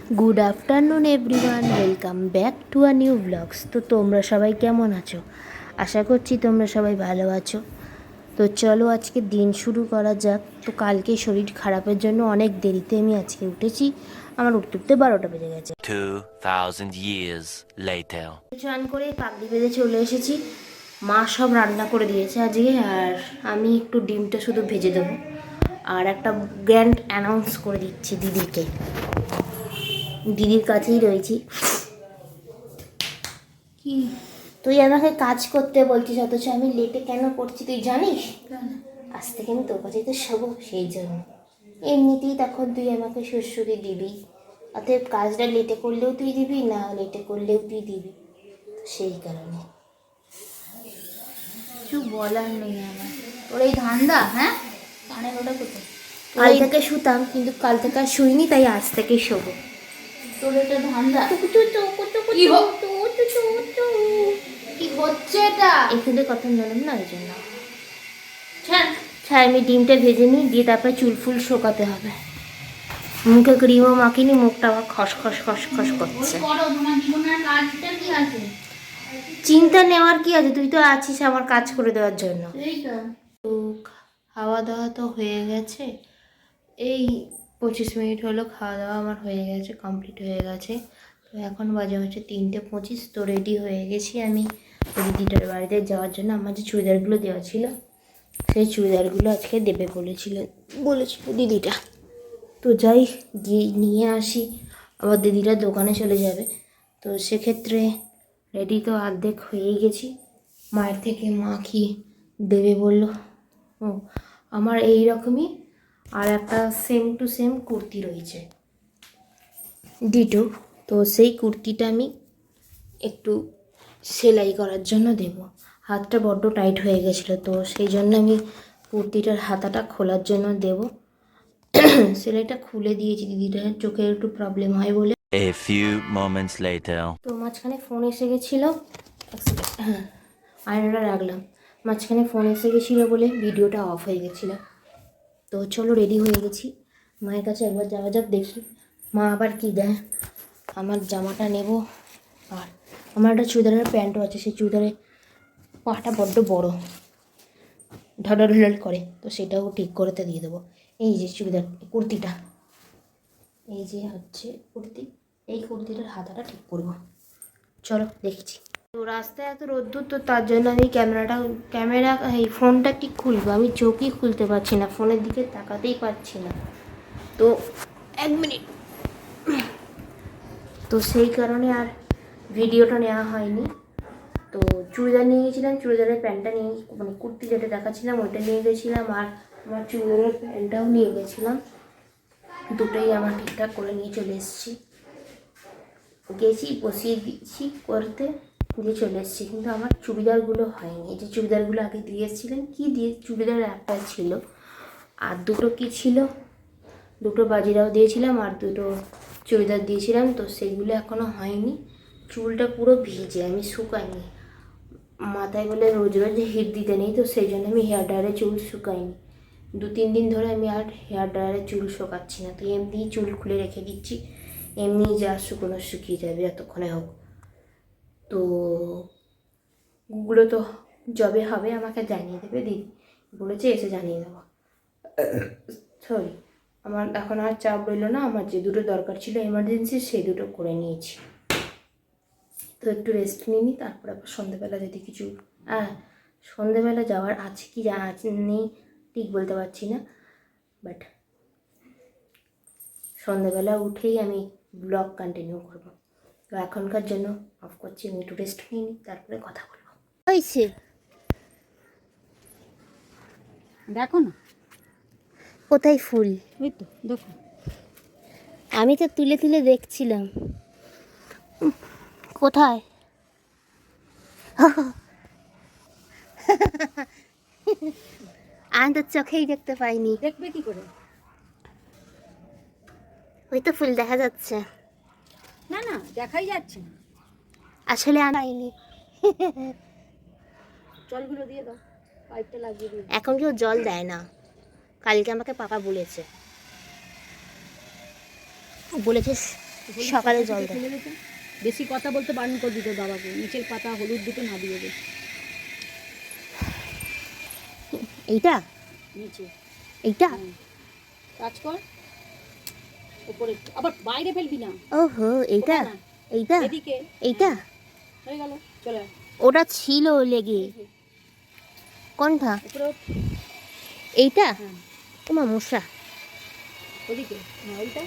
Good afternoon everyone, welcome back to a new blogs. তো তোমরা সবাই কেমন আছো? আশা করছি তোমরা সবাই ভালো আছো। তো চলো আজকে দিন শুরু করা যাক। তো কালকে শরীর খারাপের জন্য অনেক দেরিতে আমি আজকে উঠেছি। আমার উঠতে উঠতে 12টা বেজে গেছে। 2000 years later. স্নান করে পাগড়ি বেঁধে চলে এসেছি। মা সব রান্না করে দিয়েছে আজকে, আর আমি একটু ডিমটা শুধু ভেজে দেবো। আর একটা গ্র্যান্ড অ্যানাউন্স করে দিচ্ছি দিদিকে, দিদির কাছেই রয়েছি। কি তুই আমাকে কাজ করতে বলছিস, অথচ আমি লেটে কেন করছি তুই জানিস? আজ থেকে আমি তোর কাছেই তো শোবো, সেই জন্য। এমনিতেই তখন তুই আমাকে সুড়সুড়ি দিবি, অতএব কাজটা লেটে করলেও তুই দিবি, না লেটে করলেও তুই দিবি, সেই কারণে। কিছু বলার নেই আমার। তোর এই ধান্দা, হ্যাঁ কানের ওটা কোথায়? কাল থেকে শুতাম, কিন্তু কাল থেকে আর শুইনি, তাই আজ থেকে শোবো। তোর এটা ধান্দা কি হচ্ছে এটা? এখানে কথা নরম না, ওই জন্য। ছাড়। আমি ডিমটা ভেজে নিই, দিয়ে তারপরে চুল ফুল শোকাতে হবে। মুখে ক্রিমও মাখিনি, মুখটা আবার খসখস খসখস করছে। করো, তোমার জীবনের কাজটা কি আছে? চিন্তা নেওয়ার কি আছে, তুই তো আছিস আমার কাজ করে দেওয়ার জন্য। এই তো তো খাওয়া দাওয়া তো হয়ে গেছে, এই 25 মিনিট হলো খাওয়া দাওয়া আমার হয়ে গেছে, কমপ্লিট হয়ে গেছে। তো এখন বাজে হচ্ছে 3:25। তো রেডি হয়ে গেছি আমি দিদিটার বাড়িতে যাওয়ার জন্য। আমার যে চুড়িদারগুলো দেওয়া ছিল, সেই চুড়িদারগুলো আজকে দেবে বলেছিল দিদিটা। তো যাই, গিয়ে নিয়ে আসি। আবার দিদিরা দোকানে চলে যাবে, তো সেক্ষেত্রে রেডি তো অর্ধেক হয়েই গেছি। মায়ের থেকে মা কি দেবে বললো। ও আমার এই রকমই আর একটা সেম টু সেম কুর্তি রয়েছে, ডিটো। তো সেই কুর্তিটা আমি একটু সেলাই করার জন্য দেব। হাতটা বড্ড টাইট হয়ে গেছিলো, তো সেই জন্য আমি কুর্তিটার হাতাটা খোলার জন্য দেব। সেলাইটা খুলে দিয়েছি, দিদিটার চোখের একটু প্রবলেম হয় বলে। A few moments later. তো মাঝখানে ফোন এসে গেছিলো, হ্যাঁ আয়নাটা রাখলাম। মাঝখানে ফোন এসে গেছিলো বলে ভিডিওটা অফ হয়ে গেছিলো। তো চলো রেডি হয়ে গেছি, মায়ের কাছে একবার যাওয়া যাক, দেখি মা আবার কি দেয়। আমার জামাটা নেব, আর আমার একটা চুড়িদারের প্যান্টও আছে, সেই চুড়িদারের পাটা বড্ড বড়, ঢাডাঢুলাল করে, তো সেটাও ঠিক করতে দিয়ে দেবো। এই যে চুড়িদার কুর্তিটা, এই যে হচ্ছে কুর্তি, এই কুর্তিটার হাতাটা ঠিক করবো। চলো দেখছি। তো রাস্তায় এত রোদ্দুর, তো তার জন্য আমি ক্যামেরা এই ফোনটা কি খুলবো, আমি চোখই খুলতে পারছি না, ফোনের দিকে তাকাতেই পারছি না। তো 1 মিনিট। তো সেই কারণে আর ভিডিওটা নেওয়া হয়নি। তো চুড়িদার নিয়ে গেছিলাম, চুড়িদারের প্যান্টটা নিয়ে, মানে কুর্তি যেটা দেখাচ্ছিলাম ওইটা নিয়ে গেছিলাম, আর আমার চুড়িদারের প্যান্টটাও নিয়ে গেছিলাম। দুটোই আমার ঠিকঠাক করে নিয়ে চলে এসেছি, গেছি বসিয়ে দিচ্ছি করতে, দিয়ে চলে এসেছি। কিন্তু আমার চুড়িদারগুলো হয়নি। এই যে চুড়িদারগুলো আগে দিয়ে এসেছিলেন, কী দিয়ে চুড়িদার একটা ছিল, আর দুটো কি ছিল, দুটো বাজিরাও দিয়েছিলাম, আর দুটো চুড়িদার দিয়েছিলাম, তো সেগুলো এখনও হয়নি। চুলটা পুরো ভিজে, আমি শুকাইনি। মাথায় বলে রোজ রোজ হিট দিতে নেই, তো সেই জন্য আমি হেয়ার ড্রায়ারে চুল শুকাইনি। 2-3 দিন ধরে আমি আর হেয়ার ড্রায়ারে চুল শুকাচ্ছি না, তো এমনিই চুল খুলে রেখে দিচ্ছি, এমনি যা শুকনো শুকিয়ে যাবে যতক্ষণে হোক। তো ওগুলো তো যবে হবে আমাকে জানিয়ে দেবে, দিদি বলেছে এসে জানিয়ে দেবো। সরি, আমার এখন আর চাপ রইলো না, আমার যে দুটো দরকার ছিল এমার্জেন্সি, সেই দুটো করে নিয়েছি। তো একটু রেস্ট নিয়ে নিই, তারপর আবার সন্ধ্যেবেলা যদি কিছু, সন্ধ্যেবেলা যাওয়ার আছে কি নেই ঠিক বলতে পারছি না, বাট সন্ধ্যেবেলা উঠেই আমি ব্লগ কন্টিনিউ করব। তো এখনকার জন্য অফ করছি, আমি একটু রেস্ট নিয়ে নিই, তারপরে কথা বলবো। হয়েছে দেখো না, কোথায় ফুল? ওই তো দেখো। আমি তো তুলে তুলে দেখছিলাম, কোথায়? আমি তো চোখেই দেখতে পাইনি। দেখবে কি করে? ওই তো ফুল দেখা যাচ্ছে। না না, দেখাই যাচ্ছে না। আসলে আনাইনি। জলগুলো দিয়ে দাও, পাইপটা লাগিয়ে দিও। এখন কেউ জল দেয় না, কালকে আমাকে পাপা বলেছে সকালে জল দেয়। ফেলে দিতে বেশি কথা বলতে বারণ করে দিতে বাবাকে, নিচের পাতা হলুদ দুটো না দিয়ে দে এইটা নিচে। এইটা কাজ কর উপরে, আবার বাইরে ফেলবি না। ওহো এইটা না, এইটা এদিকে এইটা হয়ে গেল, চলে আয়। ওটা ছিল লেগে। কোনটা? উপরে ওঠ। এইটা হ্যাঁ তোমার মশা। ওদিকে, হ্যাঁ ওইটা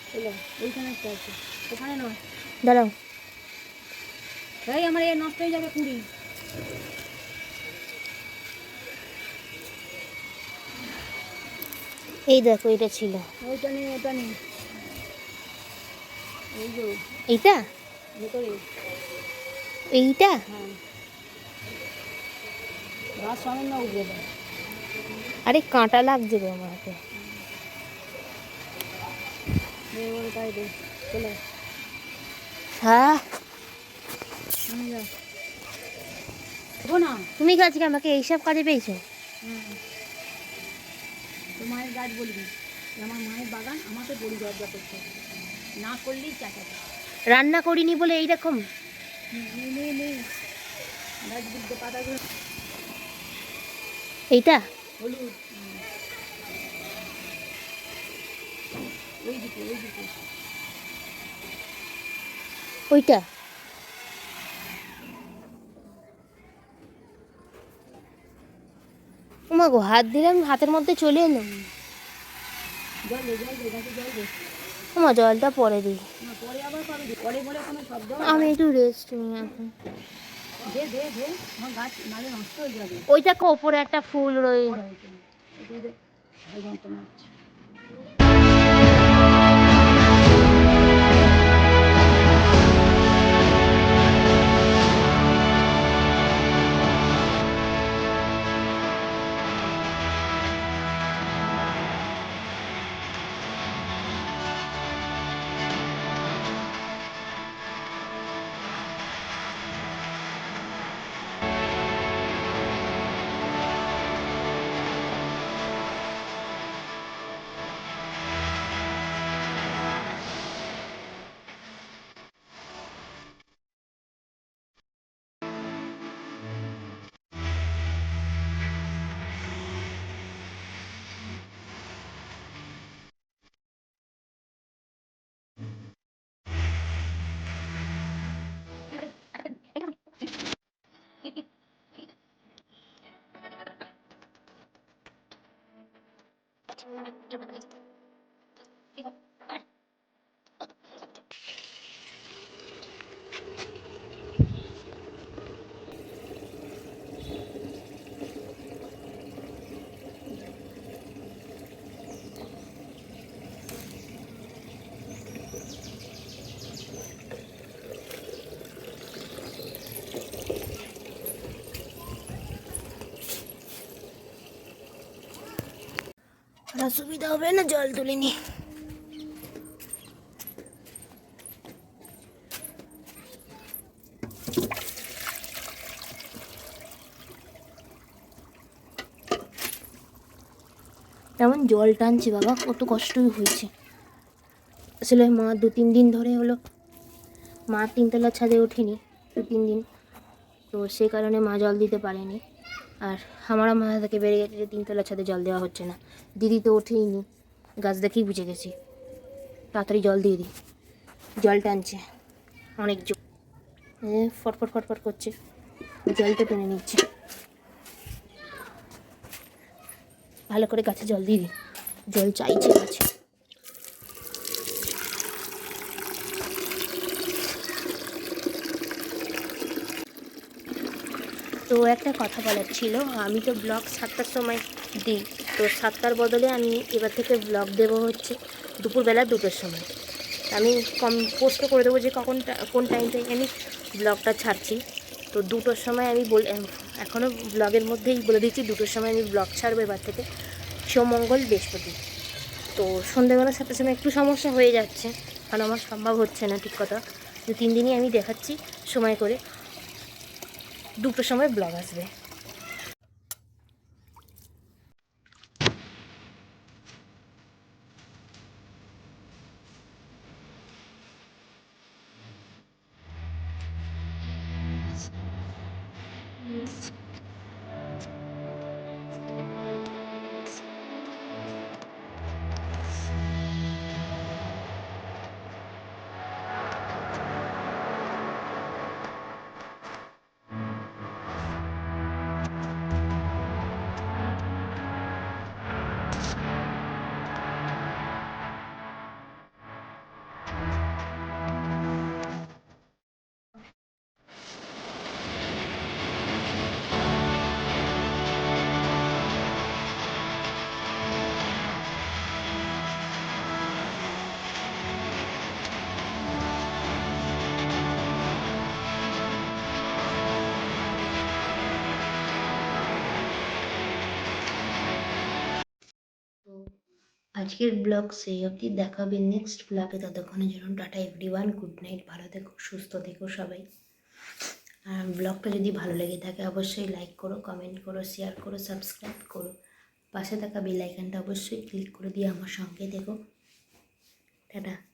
চলে আয়। ওইখানে একটা আছে, ওখানে নয়। দাঁড়াও, এই আমার এ নষ্ট হয়ে যাবে কুড়ি। এই দেখো এটা ছিল। ওইটা নেই, ওটা নেই, ওই যে এইটা ভেতরে। এইটা হ্যাঁ গাছ সামনে না উঠবে না। আরে কাঁটা লাগছে গো আমাকে। তাই দে, চলে আয়। হ্যাঁ সামনে যা, দেবো না। তুমি কি আজকে আমাকে এইসব কাজে পেয়েছো? তোর মায়ের গাছ বলবি যে আমার মায়ের বাগান, আমাকে পরিচর্যা করতে হবে, না করলেই চাচাতে। রান্না করিনি বলে এইরকম। গাছগুলোতে পাতাগুলো এইটা হলুদ, ওই দিকে ওই দিকে। ওইটা ওমা গো, হাত দিলাম হাতের মধ্যে চলে এলো। জল দে, জল দে, গাছে জল দে। ওমা জলটা পরে দিই। না পরে আবার পাবে, পরে বলে কোনো শব্দ হবে আমি না। একটু রেস্ট নিই এখন। দে দে দে, আমার গাছ নালে নষ্ট হয়ে যাবে। ওইটা ওপরে একটা ফুল রয়েছে। এটা দে, এই যন্ত্রণা হচ্ছে। আর অসুবিধা হবে না, জল তুলে নি। এমন জল টানছে বাবা, কত কষ্টই হয়েছে। আসলে মা 2-3 দিন ধরে হলো, মা 3তলা ছাদে ওঠেনি 2-3 দিন, তো সেই কারণে মা জল দিতে পারেনি। আর আমারও মাথা থেকে বেড়ে গেছে যে 3তলা ছাদে জল দেওয়া হচ্ছে না। দিদি তো ওঠেই নি, গাছ দেখেই বুঝে গেছি, তাড়াতাড়ি জল দিয়ে দিই। জল টানছে অনেক জোর, ফটফট ফটফট করছে, জলটা টেনে নিচ্ছে। ভালো করে গাছে জল দিয়ে দিই, জল চাইছে গাছে। তো একটা কথা বলার ছিল, আমি তো ব্লগ 7টার সময় দিই, তো 7টার বদলে আমি এবার থেকে ব্লগ দেবো হচ্ছে দুপুরবেলা 2টোর সময়। আমি পোস্ট করে দেবো যে কোন টাইমটায় আমি ব্লগটা ছাড়ছি। তো 2টোর সময় আমি এখনও ব্লগের মধ্যেই বলে দিচ্ছি, 2টোর সময় আমি ব্লগ ছাড়বো এবার থেকে, সোম মঙ্গল বৃহস্পতি। তো সন্ধ্যেবেলা 7টার সময় একটু সমস্যা হয়ে যাচ্ছে, কারণ আমার সম্ভব হচ্ছে না ঠিক কথা। 2-3 দিনই আমি দেখাচ্ছি সময় করে, 2টোর সময় ব্লগ আসবে। আজকের ব্লগ সেই অবধি, দেখাবে নেক্সট ব্লগে। ততক্ষণের জন্য টাটা এভরিওয়ান, গুড নাইট, ভালো থেকো, সুস্থ থেকো সবাই। আর ব্লগটা যদি ভালো লেগে থাকে অবশ্যই লাইক করো, কমেন্ট করো, শেয়ার করো, সাবস্ক্রাইব করো, পাশে থাকা বেল আইকনটা অবশ্যই ক্লিক করে দিয়ে আমার সঙ্গে দেখো। টাটা।